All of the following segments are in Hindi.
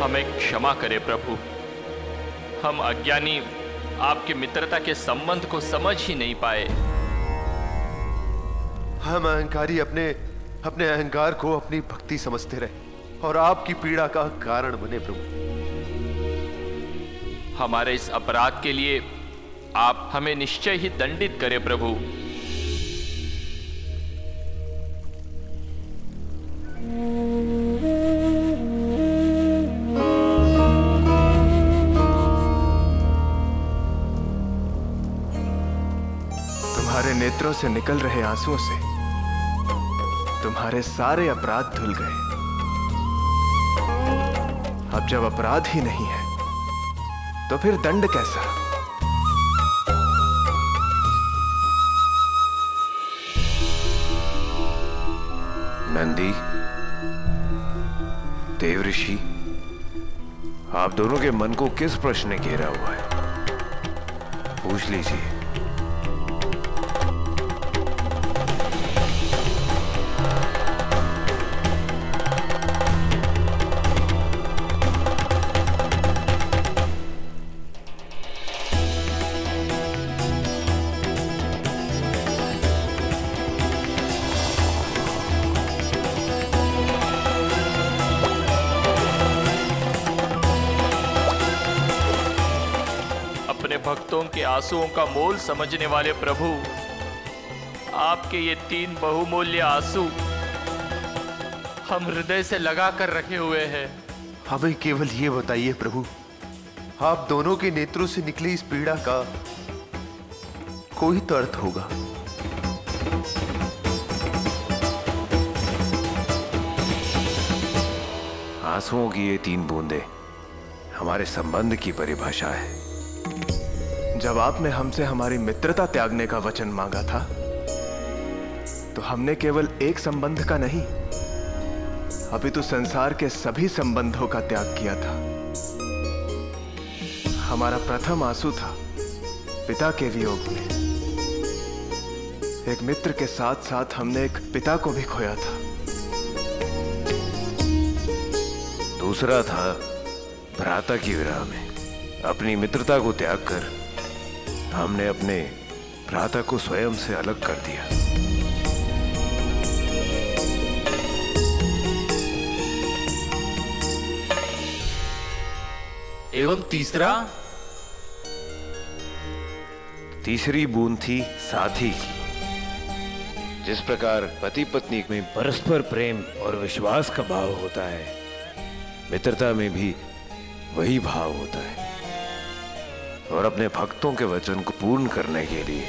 हमें क्षमा करें प्रभु। हम अज्ञानी आपकी मित्रता के संबंध को समझ ही नहीं पाए। हम अहंकारी अपने अहंकार को अपनी भक्ति समझते रहे और आपकी पीड़ा का कारण बने प्रभु। हमारे इस अपराध के लिए आप हमें निश्चय ही दंडित करें प्रभु। तुम्हारे नेत्रों से निकल रहे आंसुओं से तुम्हारे सारे अपराध धुल गए। अब जब अपराध ही नहीं है तो फिर दंड कैसा? नंदी, देव ऋषि, आप दोनों के मन को किस प्रश्न ने घेरा हुआ है? पूछ लीजिए। भक्तों के आंसुओं का मोल समझने वाले प्रभु, आपके ये 3 बहुमूल्य आंसू हम हृदय से लगा कर रखे हुए हैं। हमें केवल ये बताइए प्रभु, आप दोनों के नेत्रों से निकली इस पीड़ा का कोई तो अर्थ होगा। आंसुओं की ये 3 बूंदें हमारे संबंध की परिभाषा है। जब आपने हमसे हमारी मित्रता त्यागने का वचन मांगा था तो हमने केवल एक संबंध का नहीं, अपितु संसार के सभी संबंधों का त्याग किया था। हमारा प्रथम आंसू था पिता के वियोग में। एक मित्र के साथ साथ हमने एक पिता को भी खोया था। दूसरा था भ्राता की विरह में। अपनी मित्रता को त्याग कर हमने अपने भ्राता को स्वयं से अलग कर दिया। एवं तीसरी बूंद थी साथी की। जिस प्रकार पति पत्नी में परस्पर प्रेम और विश्वास का भाव होता है, मित्रता में भी वही भाव होता है। और अपने भक्तों के वचन को पूर्ण करने के लिए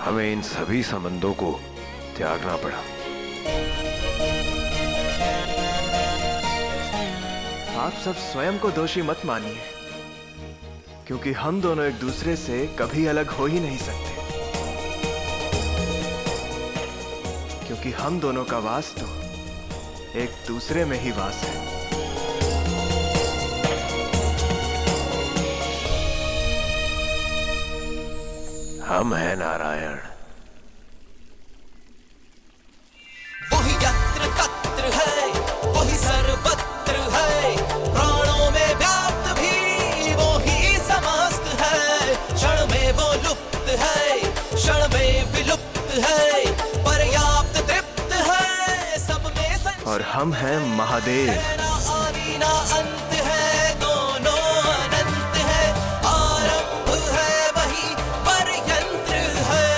हमें इन सभी संबंधों को त्यागना पड़ा। आप सब स्वयं को दोषी मत मानिए, क्योंकि हम दोनों एक दूसरे से कभी अलग हो ही नहीं सकते, क्योंकि हम दोनों का वास तो एक दूसरे में ही वास है। हम हैं नारायण। वही यत्र तत्र है, वही सर्वत्र है, प्राणों में व्याप्त भी वो ही समस्त है। क्षण में वो लुप्त है, क्षण में विलुप्त है, पर्याप्त तृप्त है, सब में। और हम हैं महादेव। ना आदि ना अंत है, दोनों अनंत है, आरंभ है वही पर्यंत्र है।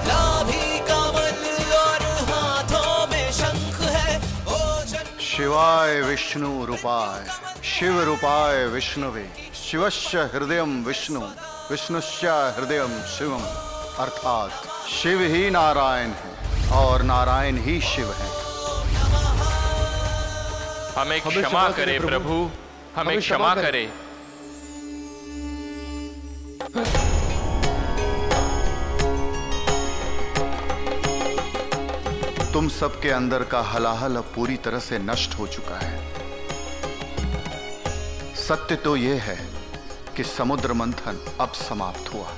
लाभी कमल और हाथों में शंख है, ओजन। शिवाय विष्णु रूपाय शिव रूपाय विष्णुवे, शिवस्य हृदयं विष्णु, विष्णुस्य हृदयं शिवम। अर्थात शिव ही नारायण है और नारायण ही शिव है। हमें क्षमा करें प्रभु, हमें क्षमा करें। तुम सबके अंदर का हलाहल अब पूरी तरह से नष्ट हो चुका है। सत्य तो यह है कि समुद्र मंथन अब समाप्त हुआ,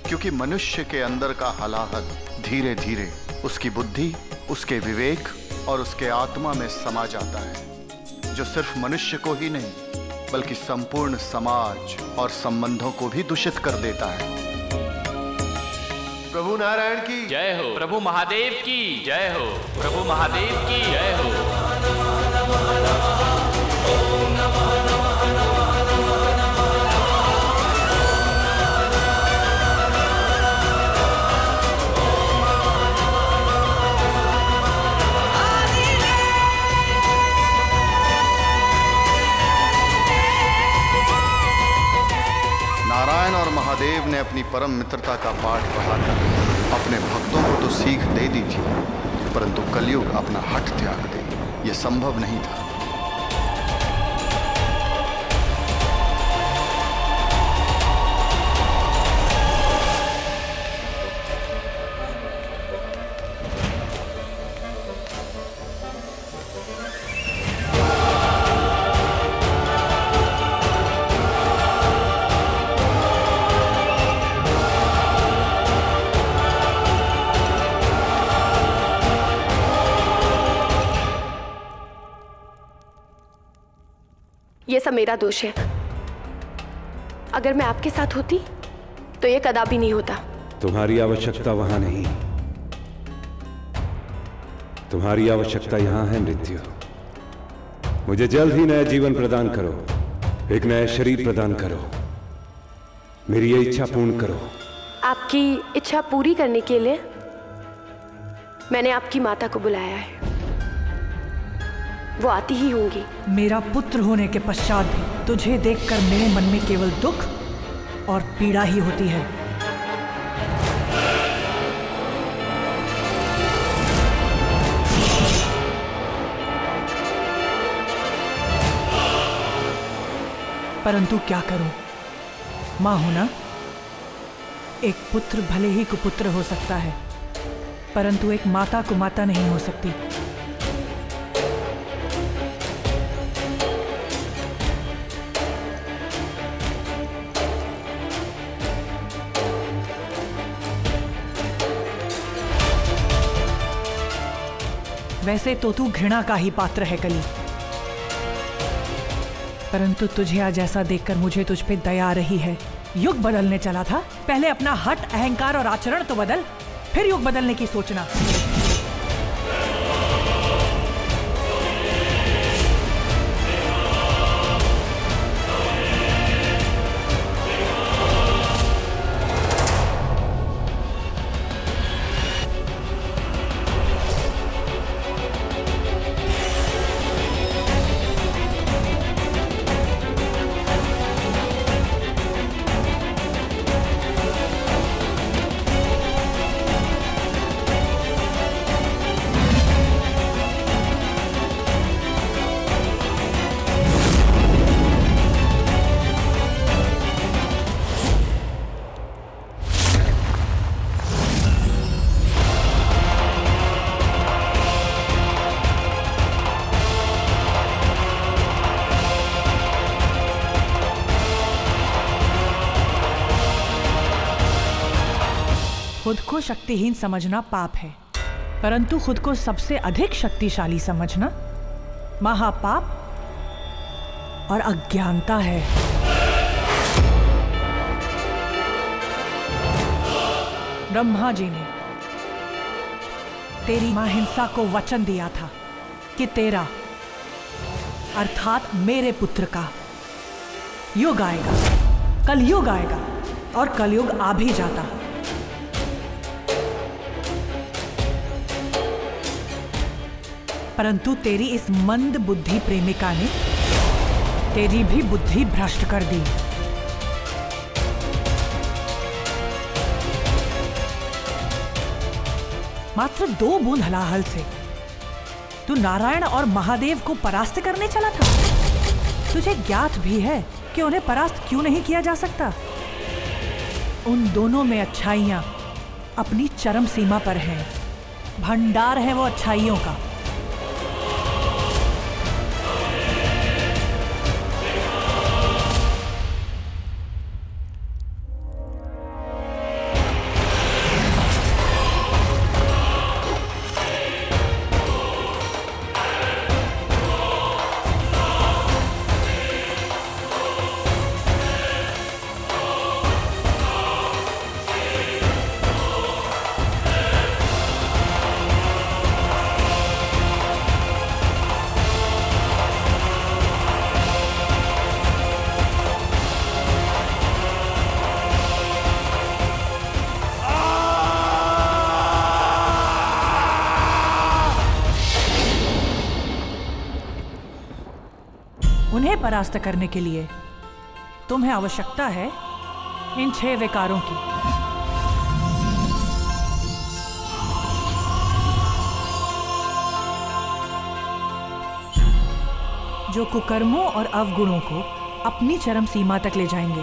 क्योंकि मनुष्य के अंदर का हलाहल धीरे धीरे उसकी बुद्धि, उसके विवेक और उसके आत्मा में समा जाता है, जो सिर्फ मनुष्य को ही नहीं बल्कि संपूर्ण समाज और संबंधों को भी दूषित कर देता है। प्रभु नारायण की जय हो। प्रभु महादेव की जय हो। प्रभु महादेव की जय हो। नारायण और महादेव ने अपनी परम मित्रता का पाठ पढ़ाकर अपने भक्तों को तो सीख दे दी थी, परंतु कलयुग अपना हठ त्याग दे, यह संभव नहीं था। ये सब मेरा दोष है। अगर मैं आपके साथ होती तो ये कदापि नहीं होता। तुम्हारी आवश्यकता वहां नहीं, तुम्हारी आवश्यकता यहां है मृत्यु। मुझे जल्द ही नया जीवन प्रदान करो, एक नया शरीर प्रदान करो, मेरी ये इच्छा पूर्ण करो। आपकी इच्छा पूरी करने के लिए मैंने आपकी माता को बुलाया है, वो आती ही होंगी। मेरा पुत्र होने के पश्चात भी तुझे देखकर मेरे मन में केवल दुख और पीड़ा ही होती है। परंतु क्या करूं? मां होना, एक पुत्र भले ही कुपुत्र हो सकता है, परंतु एक माता कुमाता नहीं हो सकती। वैसे तो तू घृणा का ही पात्र है कली, परंतु तुझे आज ऐसा देखकर मुझे तुझ पे दया आ रही है। युग बदलने चला था, पहले अपना हठ, अहंकार और आचरण तो बदल, फिर युग बदलने की सोचना। खुद को शक्तिहीन समझना पाप है, परंतु खुद को सबसे अधिक शक्तिशाली समझना महापाप और अज्ञानता है। ब्रह्मा जी ने तेरी मां हिंसा को वचन दिया था कि तेरा अर्थात मेरे पुत्र का युग आएगा, कलयुग आएगा, और कलयुग आ भी जाता। परंतु तेरी इस मंद बुद्धि प्रेमिका ने तेरी भी बुद्धि भ्रष्ट कर दी। मात्र 2 बूंद हलाहल से तू नारायण और महादेव को परास्त करने चला था। तुझे ज्ञात भी है कि उन्हें परास्त क्यों नहीं किया जा सकता। उन दोनों में अच्छाइयां अपनी चरम सीमा पर हैं, भंडार है वो अच्छाइयों का। उन्हें परास्त करने के लिए तुम्हें आवश्यकता है इन 6 विकारों की। जो कुकर्मों और अवगुणों को अपनी चरम सीमा तक ले जाएंगे।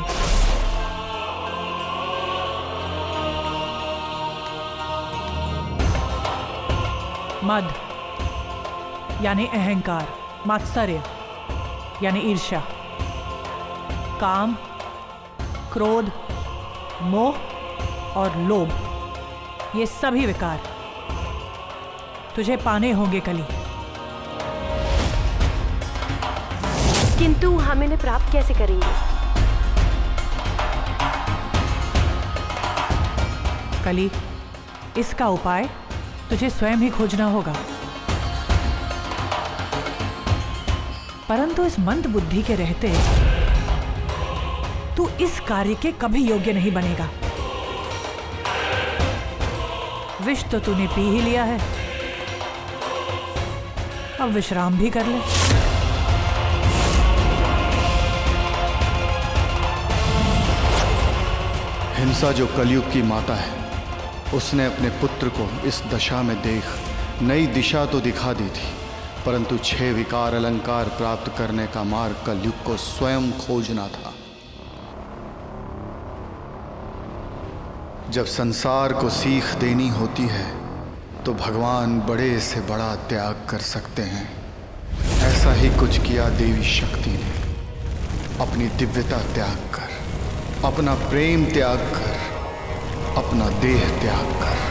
मद यानी अहंकार, मात्सर्य यानी ईर्ष्या, काम, क्रोध, मोह और लोभ, ये सभी विकार तुझे पाने होंगे कली। किंतु हम इन्हें प्राप्त कैसे करेंगे? कली, इसका उपाय तुझे स्वयं ही खोजना होगा। परंतु इस मंद बुद्धि के रहते तू इस कार्य के कभी योग्य नहीं बनेगा। विष तो तूने पी ही लिया है, अब विश्राम भी कर ले। हिंसा जो कलयुग की माता है, उसने अपने पुत्र को इस दशा में देख नई दिशा तो दिखा दी थी, परंतु 6 विकार अलंकार प्राप्त करने का मार्ग कलयुग को स्वयं खोजना था। जब संसार को सीख देनी होती है तो भगवान बड़े से बड़ा त्याग कर सकते हैं। ऐसा ही कुछ किया देवी शक्ति ने। अपनी दिव्यता त्याग कर, अपना प्रेम त्याग कर, अपना देह त्याग कर।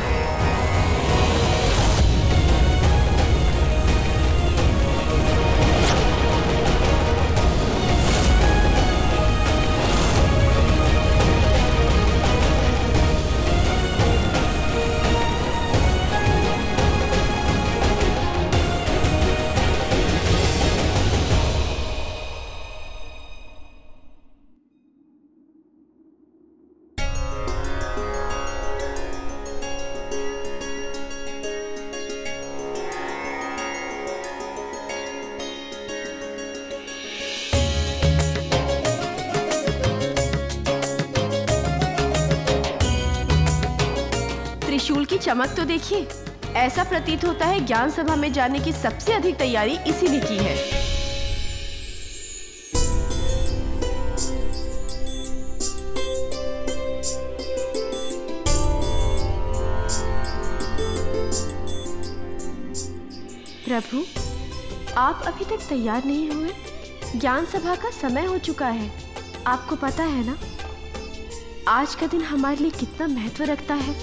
त्रिशूल की चमक तो देखिए, ऐसा प्रतीत होता है ज्ञान सभा में जाने की सबसे अधिक तैयारी इसी ने की है। प्रभु, आप अभी तक तैयार नहीं हुए? ज्ञान सभा का समय हो चुका है। आपको पता है ना, आज का दिन हमारे लिए कितना महत्व रखता है।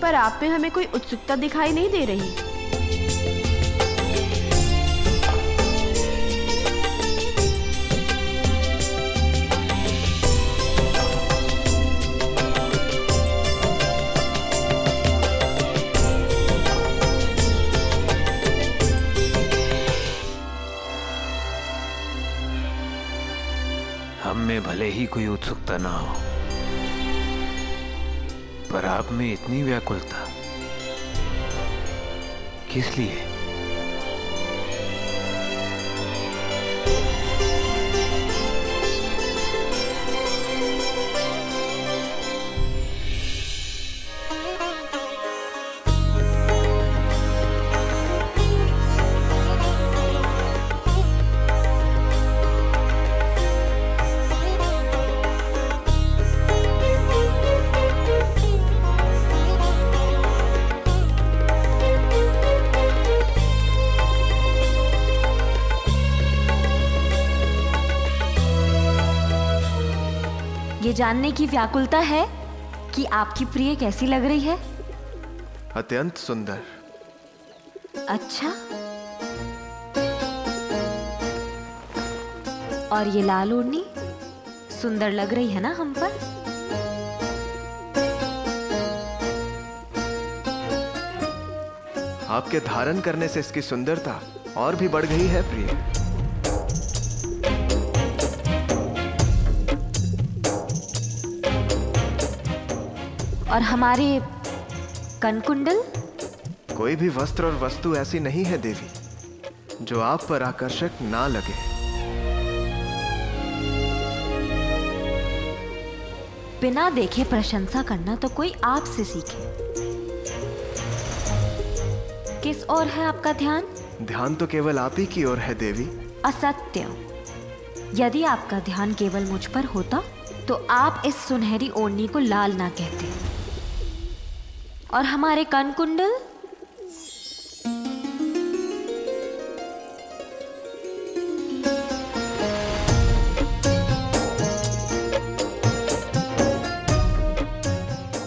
पर आप में हमें कोई उत्सुकता दिखाई नहीं दे रही। हम में भले ही कोई उत्सुकता ना हो, पर आप में इतनी व्याकुलता किस लिए? ये जानने की व्याकुलता है कि आपकी प्रिय कैसी लग रही है। अत्यंत सुंदर। अच्छा, और ये लाल ओढ़नी सुंदर लग रही है ना हम पर? आपके धारण करने से इसकी सुंदरता और भी बढ़ गई है प्रिय। और हमारे कनकुंडल? कोई भी वस्त्र और वस्तु ऐसी नहीं है देवी जो आप पर आकर्षक ना लगे। बिना देखे प्रशंसा करना तो कोई आपसे सीखे। किस ओर है आपका ध्यान? ध्यान तो केवल आप ही की ओर है देवी। असत्य। यदि आपका ध्यान केवल मुझ पर होता तो आप इस सुनहरी ओढ़नी को लाल ना कहते। और हमारे कनकुंडल?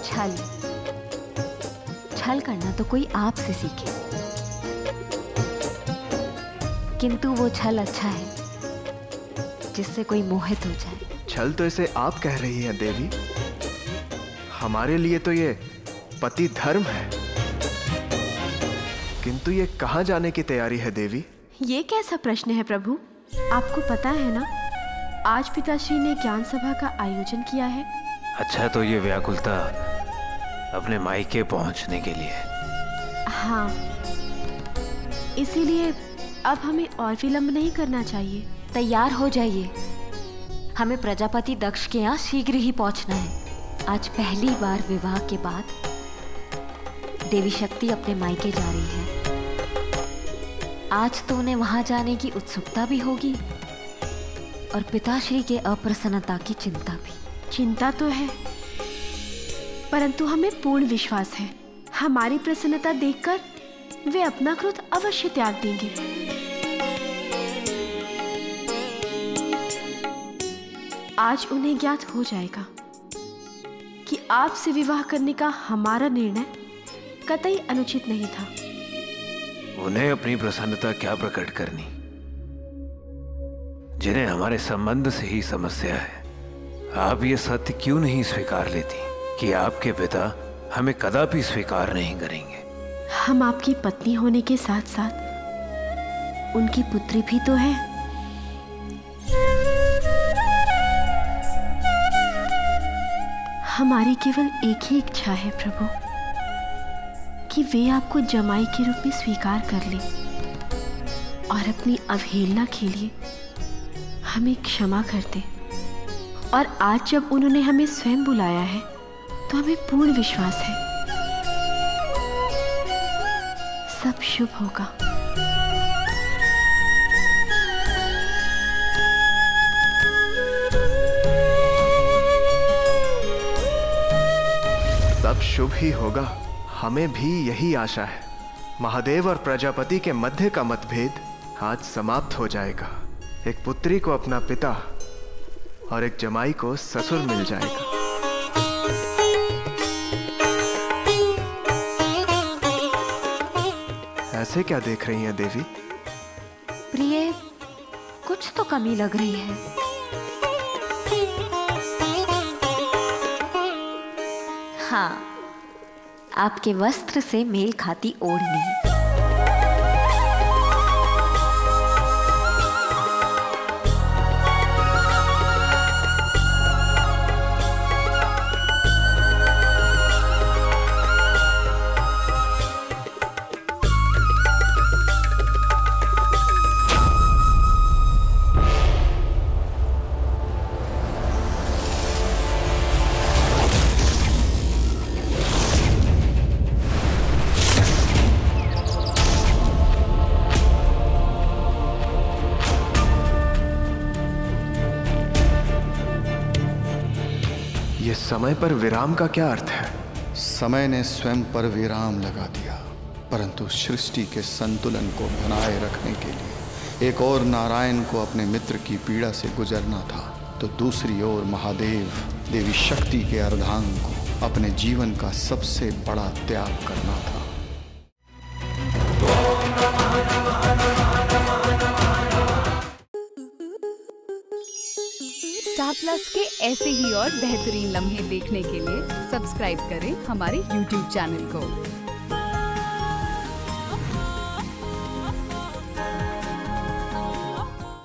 छल। छल करना तो कोई आपसे सीखे। किंतु वो छल अच्छा है जिससे कोई मोहित हो जाए। छल तो इसे आप कह रही हैं देवी। हमारे लिए तो ये पति धर्म है। किंतु ये कहाँ जाने की तैयारी है देवी? ये कैसा प्रश्न है प्रभु? आपको पता है ना, आज पिताश्री ने ज्ञान सभा का आयोजन किया है। अच्छा, तो ये व्याकुलता अपने मायके पहुंचने के लिए। हाँ, इसीलिए अब हमें और विलंब नहीं करना चाहिए। तैयार हो जाइए, हमें प्रजापति दक्ष के यहाँ शीघ्र ही पहुंचना है। आज पहली बार विवाह के बाद देवी शक्ति अपने मायके जा रही है। आज तो उन्हें वहां जाने की उत्सुकता भी होगी और पिताश्री के अप्रसन्नता की चिंता भी। चिंता तो है, परंतु हमें पूर्ण विश्वास है हमारी प्रसन्नता देखकर वे अपना क्रोध अवश्य त्याग देंगे। आज उन्हें ज्ञात हो जाएगा कि आपसे विवाह करने का हमारा निर्णय कतई अनुचित नहीं था। उन्हें अपनी प्रसन्नता क्या प्रकट करनी, जिन्हें हमारे संबंध से ही समस्या है। आप ये सत्य क्यों नहीं स्वीकार लेती कि आपके पिता हमें कदापि स्वीकार नहीं करेंगे? हम आपकी पत्नी होने के साथ साथ उनकी पुत्री भी तो है। हमारी केवल एक ही इच्छा है प्रभु कि वे आपको जमाई के रूप में स्वीकार कर लें और अपनी अवहेलना के लिए हमें क्षमा कर दें। और आज जब उन्होंने हमें स्वयं बुलाया है तो हमें पूर्ण विश्वास है सब शुभ होगा। सब शुभ ही होगा, हमें भी यही आशा है। महादेव और प्रजापति के मध्य का मतभेद आज समाप्त हो जाएगा। एक पुत्री को अपना पिता और एक जमाई को ससुर मिल जाएगा। ऐसे क्या देख रही हैं देवी? प्रिय, कुछ तो कमी लग रही है। हाँ, आपके वस्त्र से मेल खाती ओढ़नी। समय पर विराम का क्या अर्थ है? समय ने स्वयं पर विराम लगा दिया, परंतु सृष्टि के संतुलन को बनाए रखने के लिए एक और नारायण को अपने मित्र की पीड़ा से गुजरना था, तो दूसरी ओर महादेव देवी शक्ति के अर्धांग को अपने जीवन का सबसे बड़ा त्याग करना था। स्टार प्लस के ऐसे ही और बेहतरीन लम्हे देखने के लिए सब्सक्राइब करें हमारे YouTube चैनल को।